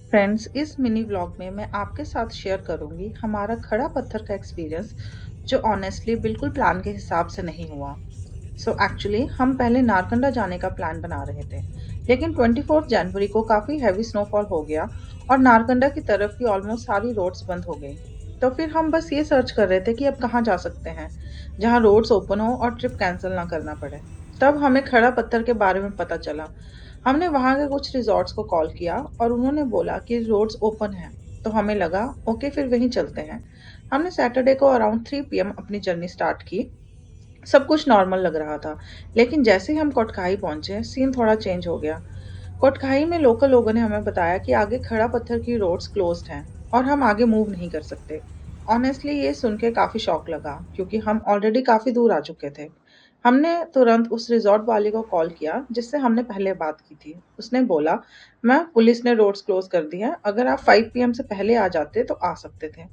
Friends, इस mini vlog में मैं आपके साथ शेयर करूंगी हमारा खड़ा पत्थर का एक्सपीरियंस, जो ऑनेस्टली बिल्कुल प्लान के हिसाब से नहीं हुआ। एक्चुअली हम पहले नारकंडा जाने का प्लान बना रहे थे, लेकिन 24 जनवरी को काफ़ी हैवी स्नोफॉल हो गया और नारकंडा की तरफ की ऑलमोस्ट सारी रोड्स बंद हो गई। तो फिर हम बस ये सर्च कर रहे थे कि अब कहाँ जा सकते हैं जहाँ रोड्स ओपन हो और ट्रिप कैंसिल ना करना पड़े। तब हमें खड़ा पत्थर के बारे में पता चला। हमने वहाँ के कुछ रिजॉर्ट्स को कॉल किया और उन्होंने बोला कि रोड्स ओपन हैं। तो हमें लगा ओके, फिर वहीं चलते हैं। हमने सैटरडे को अराउंड 3 PM अपनी जर्नी स्टार्ट की। सब कुछ नॉर्मल लग रहा था, लेकिन जैसे ही हम कोटखाई पहुंचे सीन थोड़ा चेंज हो गया। कोटखाई में लोकल लोगों ने हमें बताया कि आगे खड़ा पत्थर की रोड्स क्लोज्ड हैं और हम आगे मूव नहीं कर सकते। ऑनेस्टली ये सुन के काफ़ी शॉक लगा, क्योंकि हम ऑलरेडी काफ़ी दूर आ चुके थे। हमने तुरंत उस रिजॉर्ट वाले को कॉल किया जिससे हमने पहले बात की थी। उसने बोला, मैं पुलिस ने रोड्स क्लोज कर दी हैं, अगर आप 5 PM से पहले आ जाते तो आ सकते थे।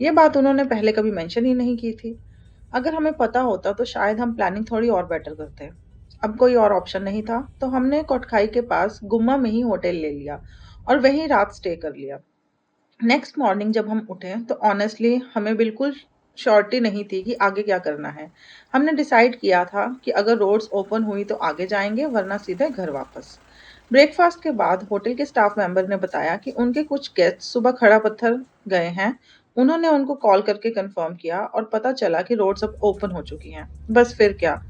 ये बात उन्होंने पहले कभी मेंशन ही नहीं की थी। अगर हमें पता होता तो शायद हम प्लानिंग थोड़ी और बेटर करते। अब कोई और ऑप्शन नहीं था, तो हमने कोटखाई के पास गुम्मा में ही होटल ले लिया और वहीं रात स्टे कर लिया। नेक्स्ट मॉर्निंग जब हम उठे तो ऑनेस्टली हमें बिल्कुल श्योरिटी नहीं थी कि आगे क्या करना है। हमने डिसाइड किया था कि अगर रोड्स ओपन हुई तो आगे जाएंगे, वरना सीधे घर वापस। ब्रेकफास्ट के बाद होटल के स्टाफ मेंबर ने बताया कि उनके कुछ गेस्ट सुबह खड़ा पत्थर गए हैं। उन्होंने उनको कॉल करके कंफर्म किया और पता चला कि रोड्स अब ओपन हो चुकी हैं। बस फिर क्या,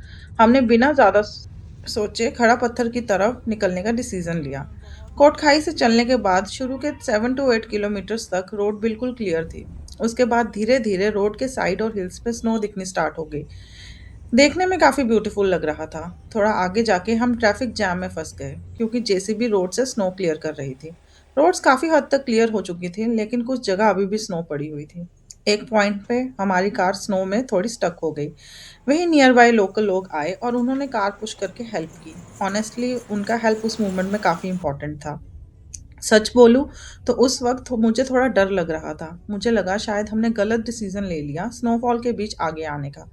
हमने बिना ज़्यादा सोचे खड़ा पत्थर की तरफ निकलने का डिसीजन लिया। कोटखाई से चलने के बाद शुरू के 7 to 8 किलोमीटर्स तक रोड बिल्कुल क्लियर थी। उसके बाद धीरे धीरे रोड के साइड और हिल्स पे स्नो दिखनी स्टार्ट हो गई। देखने में काफ़ी ब्यूटीफुल लग रहा था। थोड़ा आगे जाके हम ट्रैफिक जैम में फंस गए, क्योंकि जेसीबी रोड से स्नो क्लियर कर रही थी। रोड्स काफ़ी हद तक क्लियर हो चुकी थी, लेकिन कुछ जगह अभी भी स्नो पड़ी हुई थी। एक पॉइंट पे हमारी कार स्नो में थोड़ी स्टक हो गई। वहीं नियर बाय लोकल लोग आए और उन्होंने कार पुश करके हेल्प की। ऑनेस्टली उनका हेल्प उस मोमेंट में काफ़ी इंपॉर्टेंट था। सच बोलूँ तो उस वक़्त मुझे थोड़ा डर लग रहा था। मुझे लगा शायद हमने गलत डिसीज़न ले लिया स्नोफॉल के बीच आगे आने का।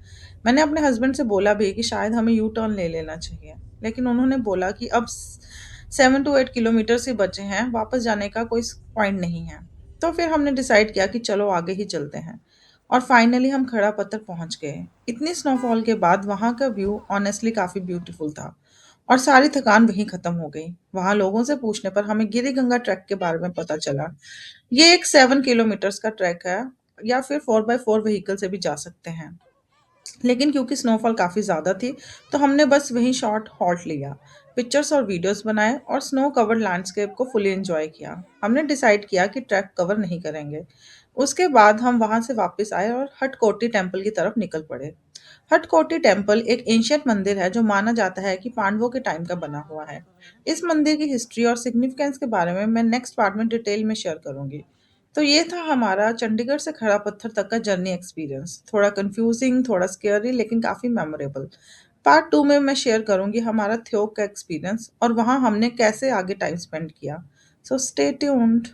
मैंने अपने हस्बैंड से बोला भी कि शायद हमें यू टर्न ले लेना चाहिए, लेकिन उन्होंने बोला कि अब 7 टू 8 किलोमीटर्स ही बचे हैं, वापस जाने का कोई पॉइंट नहीं है। तो फिर हमने डिसाइड किया कि चलो आगे ही चलते हैं और फाइनली हम खड़ा पत्थर पहुँच गए। इतनी स्नोफॉल के बाद वहाँ का व्यू ऑनेस्टली काफ़ी ब्यूटीफुल था और सारी थकान वहीं खत्म हो गई। वहां लोगों से पूछने पर हमें गिरी गंगा ट्रैक के बारे में पता चला। ये एक 7 किलोमीटर्स का ट्रैक है, या फिर 4x4 व्हीकल से भी जा सकते हैं। लेकिन क्योंकि स्नोफॉल काफ़ी ज़्यादा थी, तो हमने बस वहीं शॉर्ट हॉल्ट लिया, पिक्चर्स और वीडियोस बनाए और स्नो कवर्ड लैंडस्केप को फुली एंजॉय किया। हमने डिसाइड किया कि ट्रैक कवर नहीं करेंगे। उसके बाद हम वहां से वापस आए और हटकोटी टेम्पल की तरफ निकल पड़े। हटकोटी टेम्पल एक एंशियंट मंदिर है जो माना जाता है कि पांडवों के टाइम का बना हुआ है। इस मंदिर की हिस्ट्री और सिग्निफिकेंस के बारे में मैं नेक्स्ट पार्ट में डिटेल में शेयर करूंगी। तो ये था हमारा चंडीगढ़ से खड़ा पत्थर तक का जर्नी एक्सपीरियंस। थोड़ा कंफ्यूजिंग, थोड़ा स्केरी, लेकिन काफ़ी मेमोरेबल। पार्ट 2 में मैं शेयर करूंगी हमारा थ्योक का एक्सपीरियंस और वहाँ हमने कैसे आगे टाइम स्पेंड किया। So stay tuned.